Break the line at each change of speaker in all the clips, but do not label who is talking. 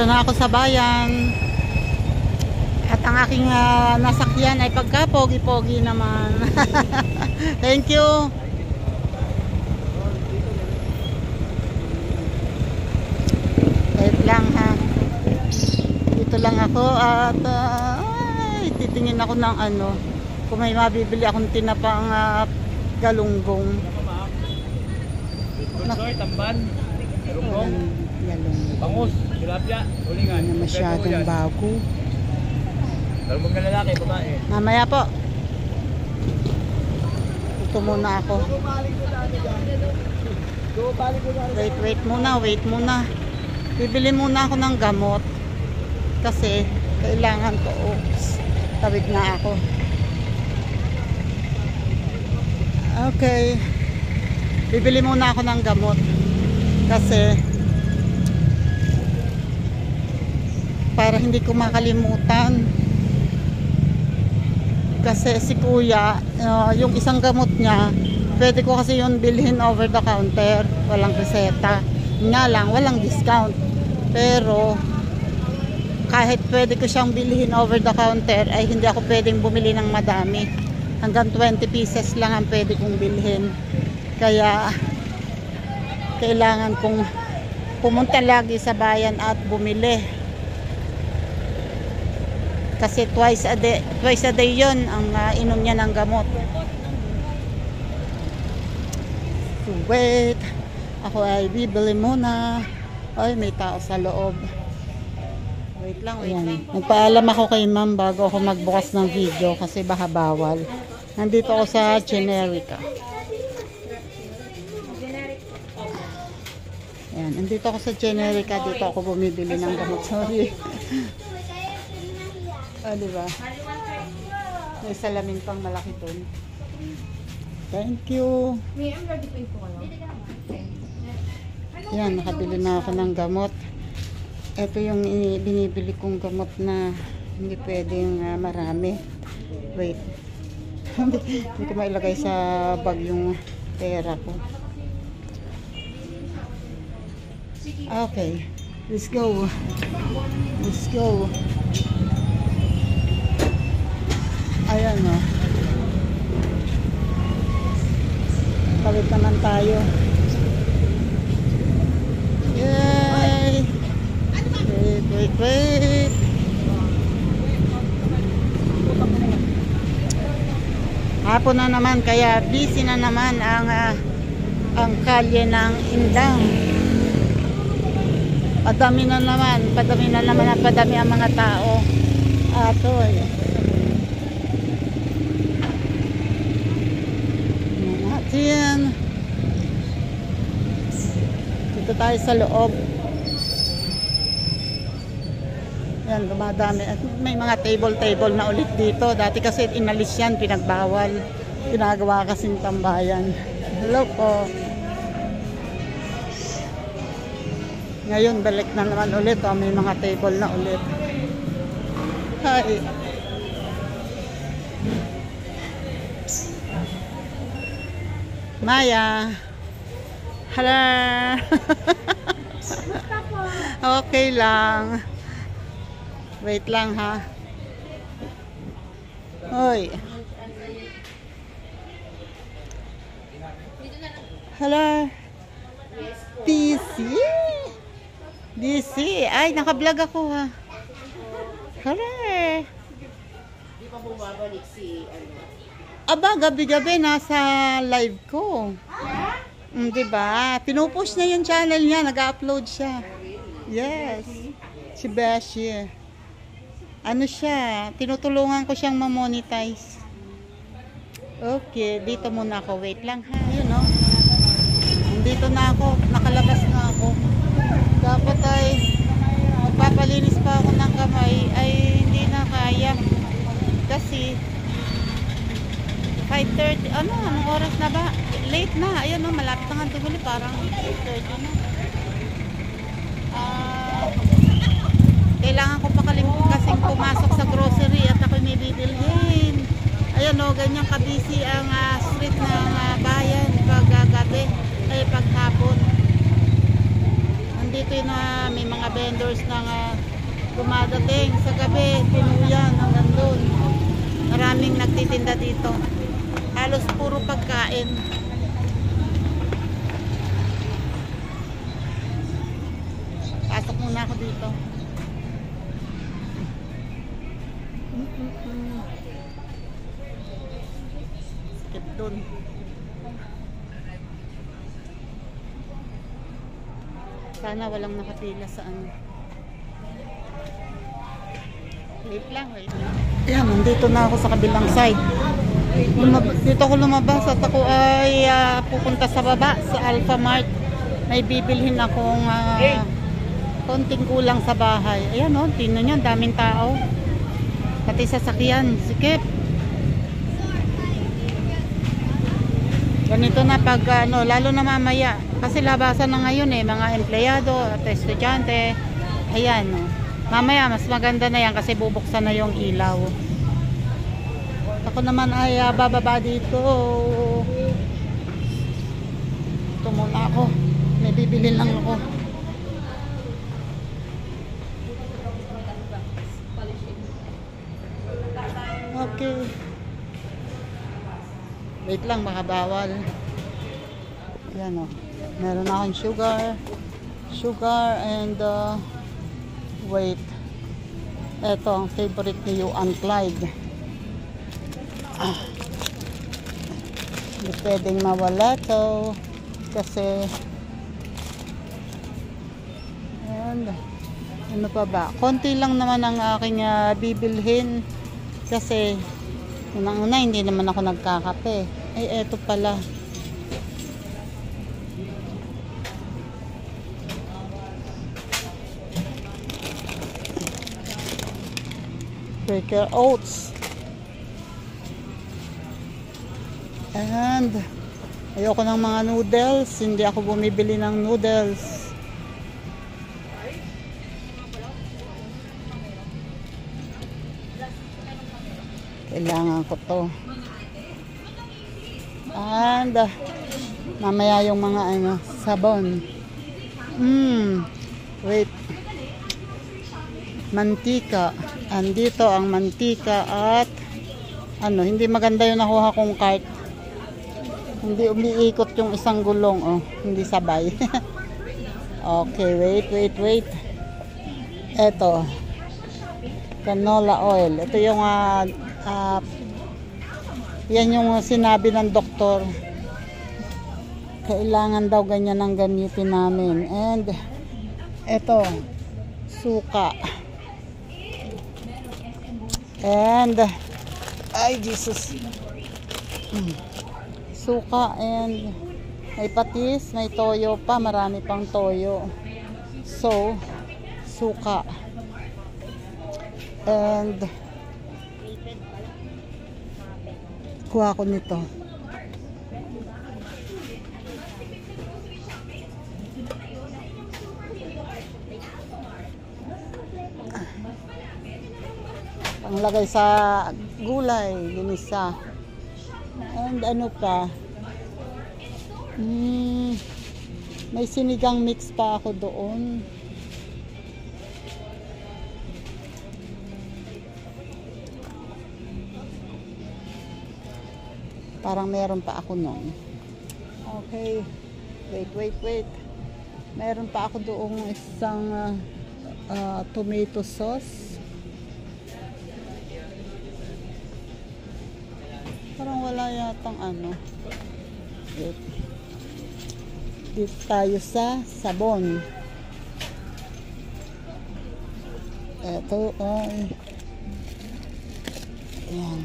Dito na ako sa bayan. At ang aking nasakyan ay pagka pogi-pogi naman. Thank you. Wait lang ha. Dito lang ako at titingin ako ng ano. Kung may mabibili akong tinapang galunggong.
Tamban, galunggong, bangus, tilapia, tulingan.
Hindi na masyadong bago.
Galunggong na lalaki, babae.
Mamaya po. Ito muna ako. Wait muna. Bibili muna ako ng gamot. Kasi kailangan ko. Oops. Tawid na ako. Okay. Bibili muna ako ng gamot. Kasi para hindi ko makalimutan. Kasi si kuya, yung isang gamot niya, pwede ko kasi yun bilhin over the counter. Walang reseta. Nga lang, walang discount. Pero kahit pwede ko siyang bilhin over the counter, ay hindi ako pwedeng bumili ng madami. Hanggang 20 pieces lang ang pwede kong bilhin. Kaya kailangan kong pumunta lagi sa bayan at bumili. Kasi twice a day yun ang inom niya ng gamot. So wait. Ako ay bibili muna. Ay, may tao sa loob. Wait lang. Nagpaalam ako kay ma'am bago ako magbukas ng video kasi baka bawal. Nandito ako sa Generica. Ayan, nandito ako sa Generica. Dito ako bumibili ng gamot. Sorry. Diba? May salamin pang malaki dun. Thank you. Yan, nakabili na ako ng gamot. Ito yung binibili kong gamot na hindi pwedeng marami. Wait. Hindi ko mailagay sa bag yung pera ko. Okay. Let's go. Let's go. Ayan o. Palit naman tayo. Yay! Wait. Hapon na naman, kaya busy na naman ang kalye ng Indang. Padami na naman ang mga tao. Atoy. Yan. Dito tayo sa loob. Yan, dumadami. At may mga table na ulit dito. Dati kasi inalis yan, pinagbawal. Pinagawa kasing tambayan. Hello po. Ngayon, balik na naman ulit. May mga table na ulit. Hi. Maya. Hello. Okay lang. Wait lang ha. Hoy. Hello. DC. Ay, naka-vlog ako ha. Hello.
Di pa bumabalik si ano?
Aba, gabi-gabi nasa live ko. Diba? Pinupush na yung channel niya. Nag-upload siya. Yes. Si Beshi. Ano siya? Tinutulungan ko siyang ma-monetize. Okay. Dito muna ako. Wait lang ha. Yun o. Nandito na ako. Nakalabas na ako. Dapat ay magpapalinis pa ako ng kamay. Ay hindi na kaya. Kasi 5:30, anong oras na ba? Late na, ayun malapit na nga tumuli, parang 8:30 na. Kailangan ko pa kasing pumasok sa grocery at ako'y may bibilhin. Ayun ganyan kabisi ang street ng bayan pag gabi, ay paghapon. dito na may mga vendors na dumadating sa gabi, puno yan hanggang doon. Maraming nagtitinda dito. Halos puro pagkain. Pasok muna ako dito. Skip doon. Sana walang nakapila sa ano. Wait lang, wait lang. Ayan, nandito na ako sa kabilang side. Dito ako lumabas at ako ay pupunta sa baba, sa Alpha Mart. May bibilhin akong konting kulang sa bahay. Ayan o, tingnan nyo, daming tao. Pati sasakyan, sikip. Ganito na pag lalo na mamaya. Kasi labasan na ngayon mga empleyado at estudyante. Ayan o. Mamaya mas maganda na yan kasi bubuksan na yung ilaw. Ako naman ay bababa dito. Ito muna ako. May bibilin lang ako. Okay. Wait lang, baka bawal. Ayan o. Meron akong sugar and wait. Ito ang favorite ni Yuan Clyde. Hindi pwedeng mawala to kasi and ano pa ba? Konti lang naman ang aking bibilhin kasi unang-una hindi naman ako nagkakape. Ay eto pala. Quaker Oats. And ayoko ng mga noodles. Hindi ako bumibili ng noodles. Kailangan ko to. And mamaya yung mga sabon. Wait. Mantika. Andito ang mantika at hindi maganda yung nakuha kong cart. Hindi umiikot yung isang gulong, hindi sabay. Okay, wait. Eto. Canola oil. Ito yung yan yung sinabi ng doktor. Kailangan daw ganyan ang gamitin namin. And eto, suka. And ay Jesus, suka and may patis, may toyo pa, marami pang toyo. So suka and kuha ko nito. Panglagay sa gulay, ginisa. And ano pa? May sinigang mix pa ako doon. Parang meron pa ako noon. Okay. Wait. Meron pa ako doong isang tomato sauce. Parang wala yatang Wait. Dito tayo sa sabon. Ito ay ayan.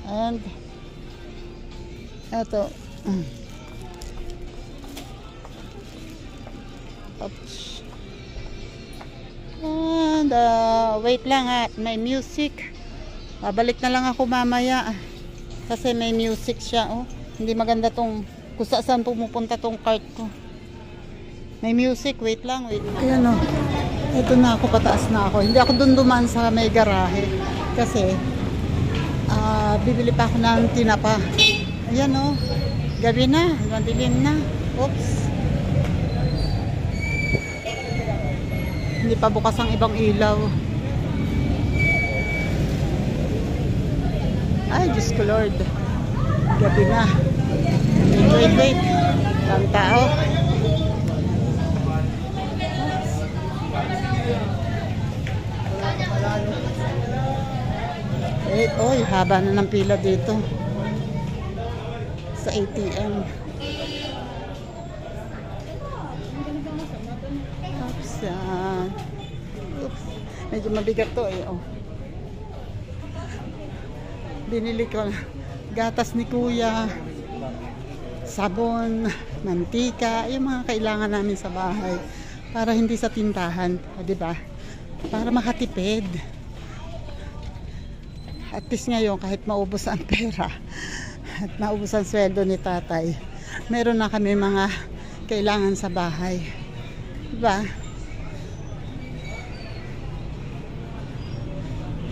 And ito oops. And wait lang may music. Babalik na lang ako mamaya kasi may music siya. Hindi maganda tong kung saan pumupunta tong cart ko. May music, wait lang. Ayan ito na ako, pataas na ako. Hindi ako dun dumaan sa may garahe kasi bibili pa ako ng tinapa. Ayan Gabi na, madilim na. Oops. Hindi pa bukas ang ibang ilaw. Ay, Diyos ko Lord. Gabi na. Wait. Ang tao. Oy, haba na ng pila dito. Sa ATM. Oops. Oops. Medyo mabigat to eh. Oh. Binili ko gatas ni kuya, sabon, mantika, yung mga kailangan namin sa bahay para hindi sa tindahan, di ba? Para makatipid. At least ngayon kahit maubos ang pera at maubos ang sweldo ni tatay, meron na kami mga kailangan sa bahay, di ba?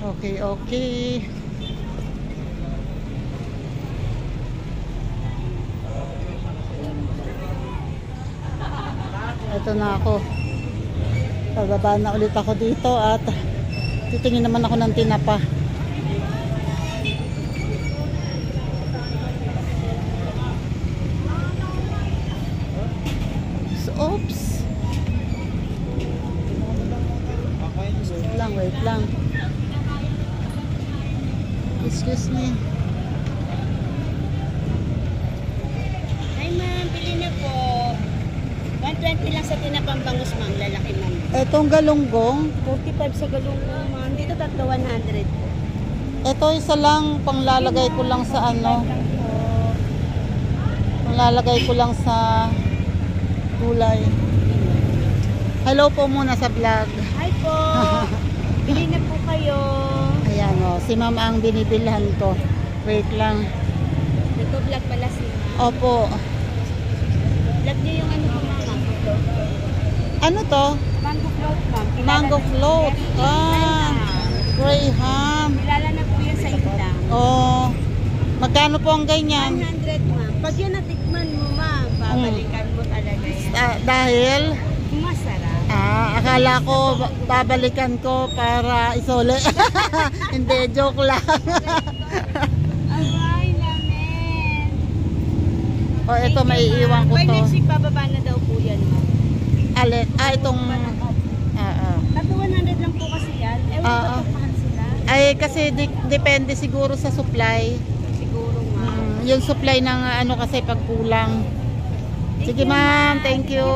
Okay. Ito na ako. Pababa na ulit ako dito at titingin naman ako ng tinapa. So, oops. Wait lang. Excuse me.
Hi ma'am, pili na po. 120 lang sa tinapang bangus ma'am, lalaki ma'am.
Etong galunggong,
45 sa galunggong ma'am. Dito tatlo 100 po.
ito isa lang, panglalagay ko lang sa ano. Panglalagay ko lang sa gulay. Hello po muna sa vlog.
Hi po. Pili na po kayo.
Ayan o, si ma'am ang binibilhan ko. Wait lang.
Nagpo-vlog pala si ma'am.
Opo.
Vlog niyo yung ano po ma'am.
Ano to?
Mango float ma'am.
Mango float. Graham.
Kilala na po yan sa Indang.
Oh. Magkano po ang ganyan?
100 ma'am. Pag yan natikman mo ma'am, babalikan mo talaga yan.
Dahil?
Masarap.
Akala ko babalikan ko para isole. Hindi, joke lang.
Abay namin.
O, ito may iwan ko
By
to.
next week, bababa na daw po yan ma'am.
Alin? Itong...
Tato 100 lang po kasi yan. Ewan ko mahal sila.
Ay, kasi depende siguro sa supply.
Siguro ma'am.
Yung supply ng ano kasi pag kulang. Sige ma'am, thank you.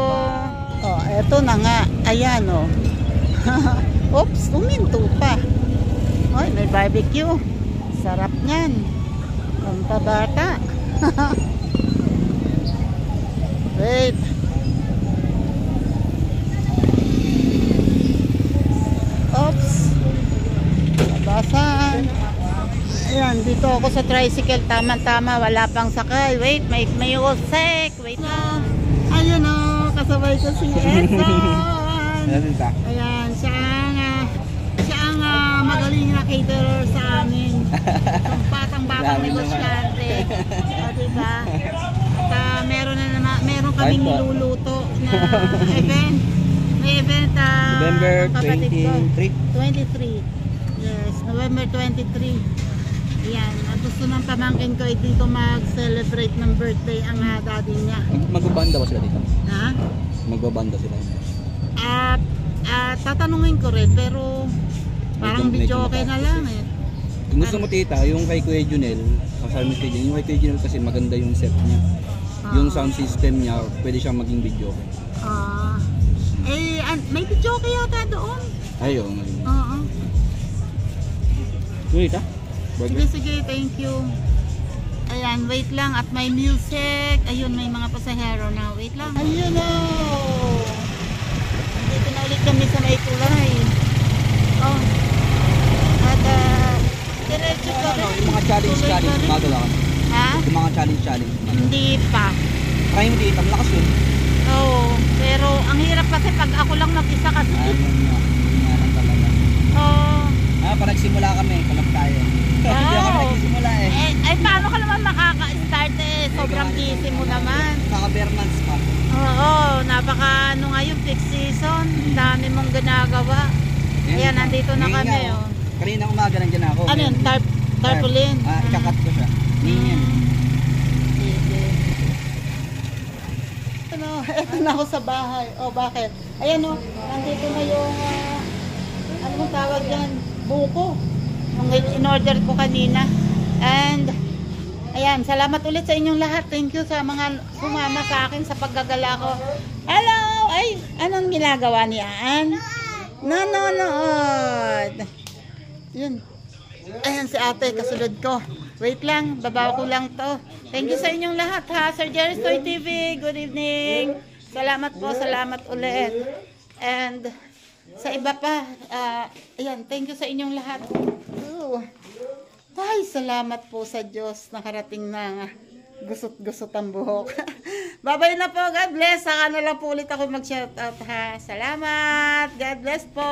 Oh, eto na nga. Ayan oh. Oops, uminto pa. Oy, may barbecue. Sarap niyan. Pampabata. Wait. Oops. Nabasan. Ayan, dito ako sa tricycle. Tama-tama, wala pang sakay. Wait, may usek. Wait na. Ayun o, kasabay ko si Edson. Ayan, siya ang magaling na caterer sa amin. Itong batang negosyante. O, diba? At meron kaming niluluto na event. May event
November
kapatid ko.
23.
23. Yes, November 23. Ayan, gusto ng pamangkin ko dito mag-celebrate ng birthday ang daddy niya.
Magbabanda ba sila dito?
Ha?
Magbabanda sila.
Tatanungin ko rin, pero parang video okay na lang eh.
Kung gusto mo tita, yung kay Kuya Junel, kasama kay Junel, yung kay Kuya Junel kasi maganda yung set niya. Yung sound system niya, pwede siyang maging video okay.
May video okay yata doon.
Ayaw,
Oo.
Wait ha?
Sige, thank you. Ayan, wait lang. At may music. Ayun, may mga pasahero na. Wait lang. Ayun o. Dito na ulit kami sa may tulay. Oh. At, diretso ka rin.
Yung mga challenge, magawa ka.
Ha?
Yung mga challenge.
Hindi pa.
Try mo dito, malakas yun.
Oo. Pero, ang hirap kasi pag ako lang mag-isa kasi.
Yan talaga.
Oo.
Parang nagsimula kami, kalap tayo. Hindi ako nagsimula eh.
Paano ka naman makaka-start eh? Sobrang sobrang busy mo naman.
Naka-Bermans pa.
Oo, napaka ano ngayon, peak season. Dami mong ginagawa. Ayan, nandito na
Ngayon
kami.
nga,
Oh.
Kanina umaga nandiyan ako.
Ano yun? Tarpaulin?
Ikakat ko siya. Ngayon yan.
Sige. Ano, eto na ako sa bahay. Oh, bakit? Ayan oh, nandito na yung, ano mong tawag yan? Buko. Yung in-order ko kanina. And, ayan, salamat ulit sa inyong lahat. Thank you sa mga sumama sa akin sa paggagala ko. Hello! Ay, anong ginagawa ni Aan? Nanonood. Yun. Ayan si ate, kasunod ko. Wait lang, babaw ko lang to. Thank you sa inyong lahat ha. Sir Jerry's Toy TV, good evening. Salamat po, salamat ulit. And sa iba pa, ayan, thank you sa inyong lahat. Ooh. Ay, salamat po sa Diyos. Nakarating na gusot-gusot ang buhok. Bye-bye na po. God bless. Saka na lang po ulit ako mag-shoutout ha. Salamat. God bless po.